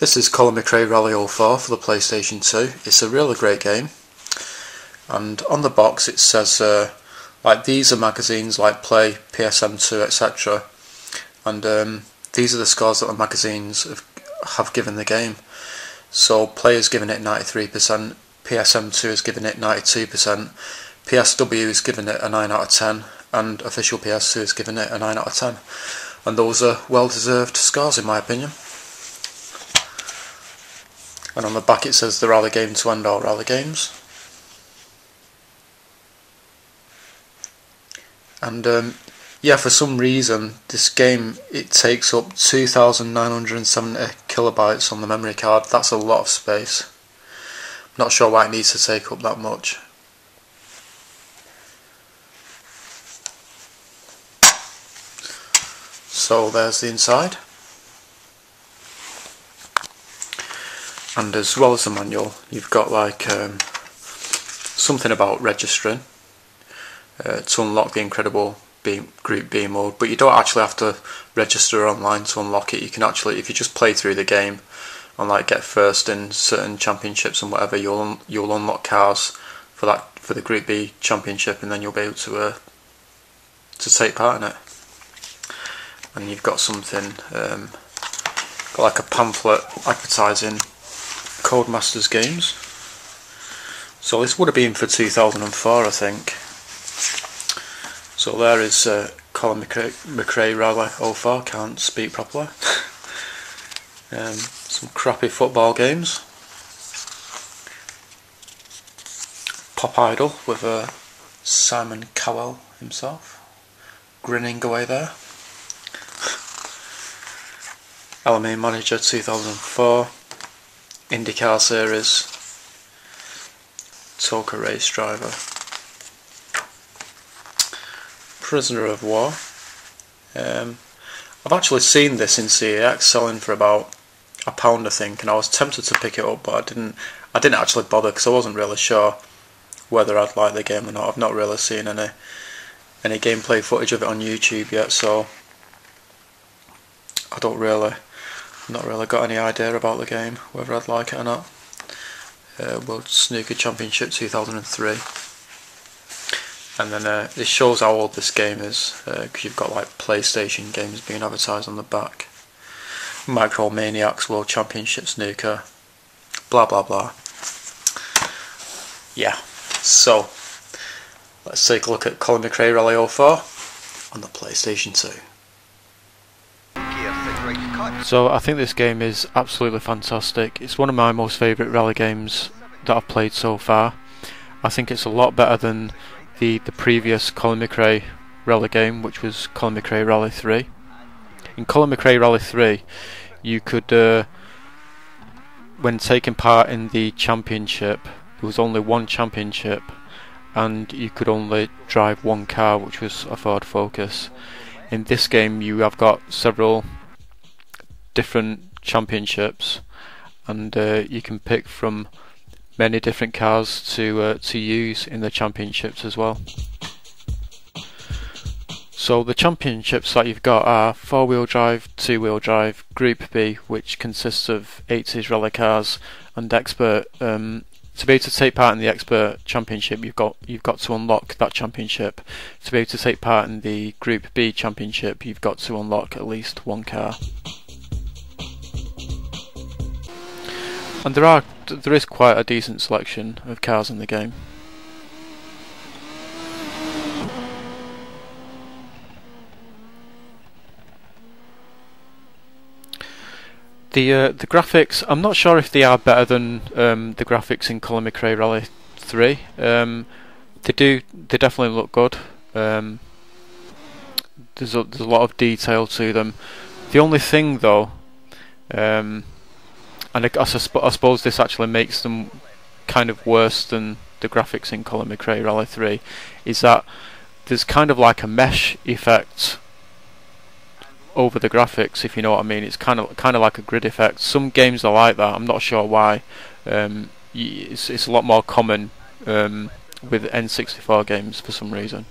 This is Colin McRae Rally 04 for the PlayStation 2. It's a really great game, and on the box it says like these are magazines like Play, PSM2, etc. And these are the scores that the magazines have given the game. So Play has given it 93%, PSM2 has given it 92%, PSW has given it a 9 out of 10, and Official PS2 has given it a 9 out of 10. And those are well deserved scores in my opinion. And on the back it says the rally game to end all rally games. And yeah, for some reason this game, it takes up 2,970 kilobytes on the memory card. That's a lot of space. Not sure why it needs to take up that much. So there's the inside. And as well as the manual, you've got like something about registering to unlock the incredible Group B mode, but you don't actually have to register online to unlock it. You can actually, if you just play through the game and like get first in certain championships and whatever, you'll unlock cars for the Group B championship, and then you'll be able to take part in it. And you've got something, got like a pamphlet advertising Codemasters games. So this would have been for 2004, I think. So there is Colin McRae Rally 04, can't speak properly. Some crappy football games. Pop Idol with Simon Cowell himself, grinning away there. LMA Manager 2004, IndyCar Series, Toka Race Driver, Prisoner of War. I've actually seen this in CEX selling for about £1 I think, and I was tempted to pick it up, but I didn't actually bother because I wasn't really sure whether I'd like the game or not. I've not really seen any gameplay footage of it on YouTube yet, so I've not really got any idea about the game, whether I'd like it or not. World Snooker Championship 2003. And then this shows how old this game is, because you've got like PlayStation games being advertised on the back. Micromaniacs World Championship Snooker, blah blah blah. Yeah, so let's take a look at Colin McRae Rally 04 on the PlayStation 2. So I think this game is absolutely fantastic. It's one of my most favourite rally games that I've played so far. I think it's a lot better than the previous Colin McRae Rally game, which was Colin McRae Rally 3. In Colin McRae Rally 3, you could, when taking part in the championship, there was only one championship, and you could only drive one car, which was a Ford Focus. In this game, you have got several different championships, and you can pick from many different cars to use in the championships as well. So the championships that you've got are 4-wheel drive, 2-wheel drive, Group B, which consists of 80s rally cars, and Expert. To be able to take part in the Expert Championship, you've got to unlock that championship. To be able to take part in the Group B Championship, you've got to unlock at least one car. And there is quite a decent selection of cars in the game. The graphics, I'm not sure if they are better than the graphics in Colin McRae Rally 3. They definitely look good. There's a lot of detail to them. The only thing though, and I suppose this actually makes them kind of worse than the graphics in Colin McRae Rally 3, is that there's kind of like a mesh effect over the graphics, if you know what I mean. It's kind of like a grid effect. Some games are like that. I'm not sure why. It's a lot more common with N64 games for some reason.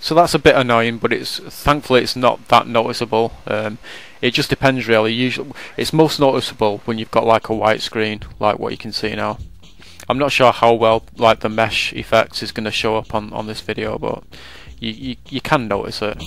So that's a bit annoying, but thankfully it's not that noticeable. It just depends really. Usually it's most noticeable when you've got like a white screen, like what you can see now. I'm not sure how well like the mesh effect is going to show up on this video, but you can notice it.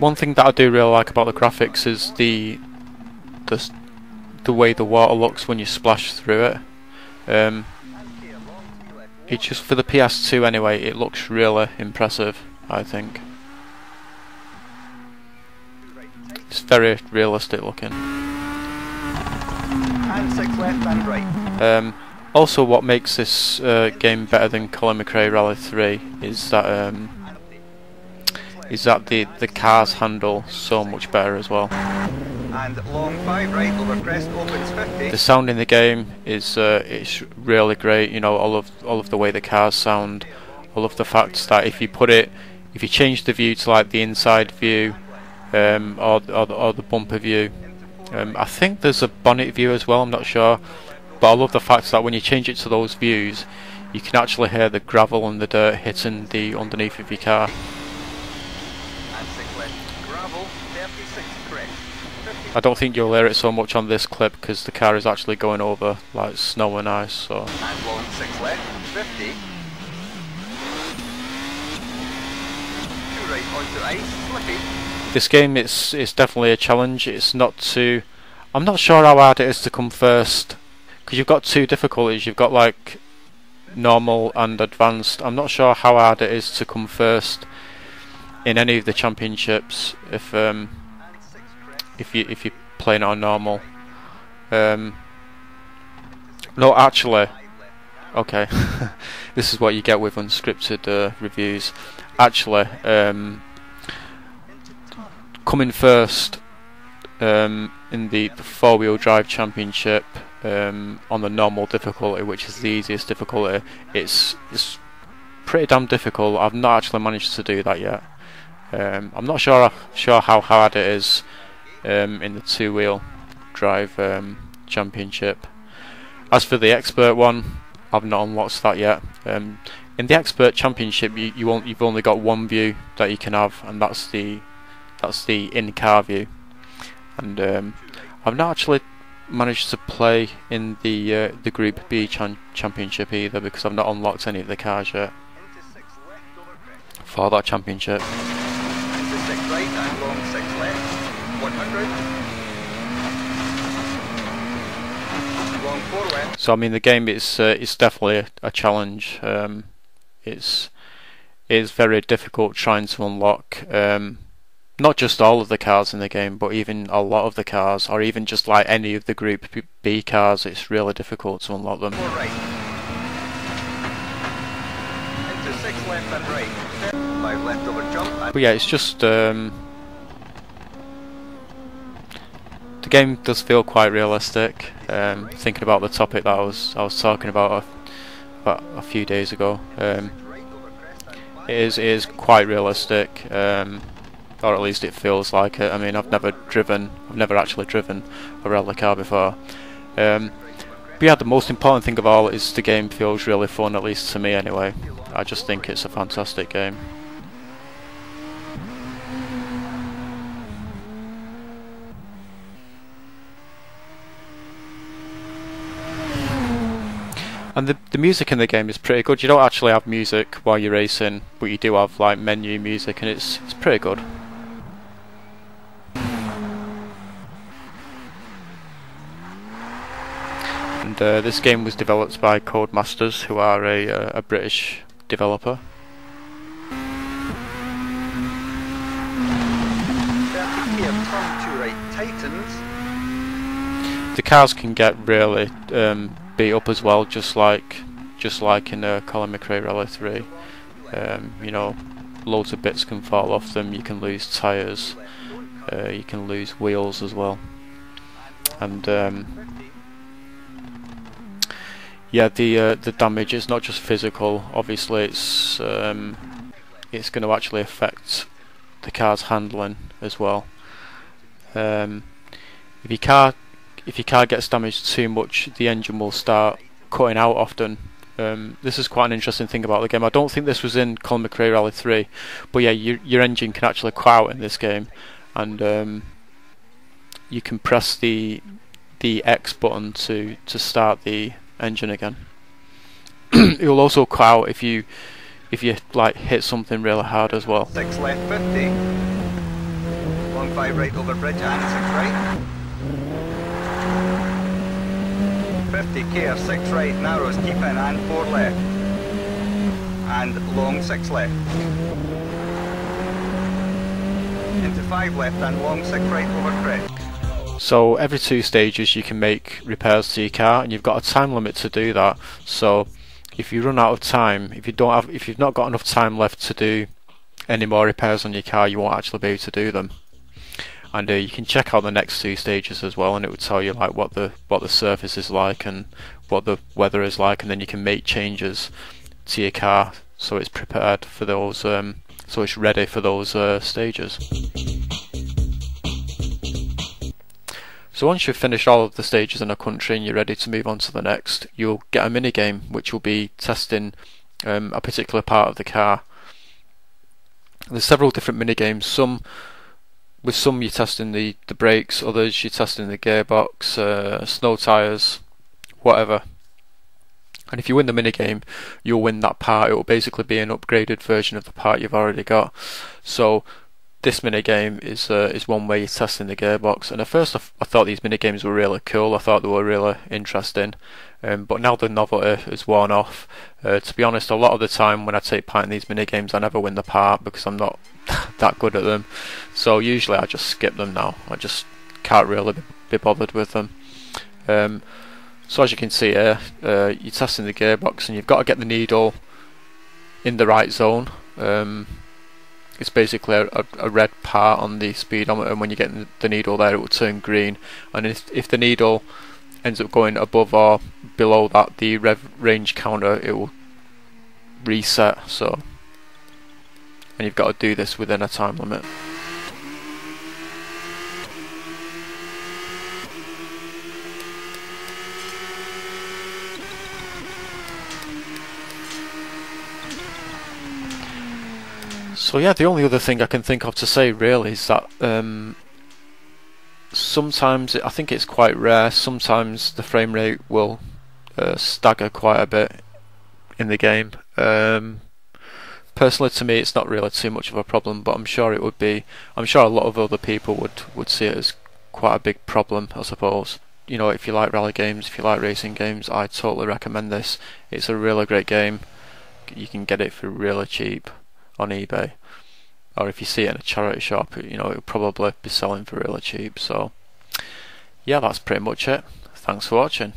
One thing that I do really like about the graphics is the way the water looks when you splash through it. It just, for the PS2 anyway, it looks really impressive, I think. It's very realistic looking. And 6 left and right. Also, what makes this game better than Colin McRae Rally 3 is that the cars handle so much better as well. And long 5 right over crest opens 50. The sound in the game is it's really great. You know, all of the way the cars sound, all of the facts that if you change the view to like the inside view, or the bumper view, I think there's a bonnet view as well. I'm not sure, but I love the fact that when you change it to those views, you can actually hear the gravel and the dirt hitting the underneath of your car. I don't think you'll hear it so much on this clip because the car is actually going over like snow and ice. So. And long 6 left, 50. 2 right onto ice, slippy. This game it's definitely a challenge. It's not too. I'm not sure how hard it is to come first because you've got two difficulties. You've got like normal and advanced. I'm not sure how hard it is to come first in any of the championships if you're playing it on normal. No, actually, okay. This is what you get with unscripted reviews. Actually, coming first in the four-wheel drive championship on the normal difficulty, which is the easiest difficulty, it's pretty damn difficult. I've not actually managed to do that yet. I'm not sure how hard it is in the two-wheel drive championship. As for the expert one, I've not unlocked that yet. In the expert championship, you've only got one view that you can have, and that's the in-car view. And I've not actually managed to play in the Group B championship either because I've not unlocked any of the cars yet for that championship. 6 right and long 6 left, 100. Long 4 left. So I mean the game it's definitely a challenge. It's very difficult trying to unlock not just all of the cars in the game, but even a lot of the cars, or even just like any of the Group B cars. It's really difficult to unlock them. 4 right. Into 6 left and right. 5 left over jump. But yeah, it's just the game does feel quite realistic. Thinking about the topic that I was talking about a few days ago, it is quite realistic, or at least it feels like it. I mean, I've never actually driven a rally car before. But yeah, the most important thing of all is the game feels really fun, at least to me anyway. I just think it's a fantastic game. And the music in the game is pretty good. You don't actually have music while you're racing, but you do have like menu music, and it's pretty good. And this game was developed by Codemasters, who are a British developer. The cars can get really beat up as well, just like in Colin McRae Rally 3. You know, loads of bits can fall off them. You can lose tyres. You can lose wheels as well. And yeah, the damage is not just physical. Obviously, it's going to actually affect the car's handling as well. If your car gets damaged too much, the engine will start cutting out often. This is quite an interesting thing about the game. I don't think this was in Colin McRae Rally 3, but yeah, your engine can actually cut out in this game, and you can press the X button to start the engine again. It will also cut out if you like hit something really hard as well. 6 left 50. Long 5 right over bridge and 6 right. 50 care, 6 right, narrows, keep in and 4 left. And long 6 left. Into 5 left and long 6 right over crest. So every 2 stages you can make repairs to your car, and you've got a time limit to do that. So if you run out of time, if you've not got enough time left to do any more repairs on your car, you won't actually be able to do them. And you can check out the next 2 stages as well, and it would tell you like what the surface is like and what the weather is like, and then you can make changes to your car so it's prepared for those, so it's ready for those stages. So once you've finished all of the stages in a country and you're ready to move on to the next, you'll get a mini game which will be testing a particular part of the car. There's several different mini games. With some you're testing the brakes, others you're testing the gearbox, snow tyres, whatever. And if you win the mini game, you'll win that part. It will basically be an upgraded version of the part you've already got. So this mini game is one where you're testing the gearbox, and at first I thought these mini games were really cool. I thought they were really interesting, but now the novelty has worn off. To be honest, a lot of the time when I take part in these mini games, I never win the part because I'm not that good at them. So usually I just skip them now. I just can't really be bothered with them. So as you can see here, you're testing the gearbox, and you've got to get the needle in the right zone. It's basically a red part on the speedometer, and when you get the needle there it will turn green, and if the needle ends up going above or below that, the rev range counter, it will reset. So, and you've got to do this within a time limit. So yeah, the only other thing I can think of to say really is that sometimes, I think it's quite rare, sometimes the frame rate will stagger quite a bit in the game. Personally, to me it's not really too much of a problem, but I'm sure it would be. I'm sure a lot of other people would see it as quite a big problem, I suppose. You know, if you like rally games, if you like racing games, I totally recommend this. It's a really great game. You can get it for really cheap on eBay, or if you see it in a charity shop, you know, it'll probably be selling for really cheap. So yeah, that's pretty much it. Thanks for watching.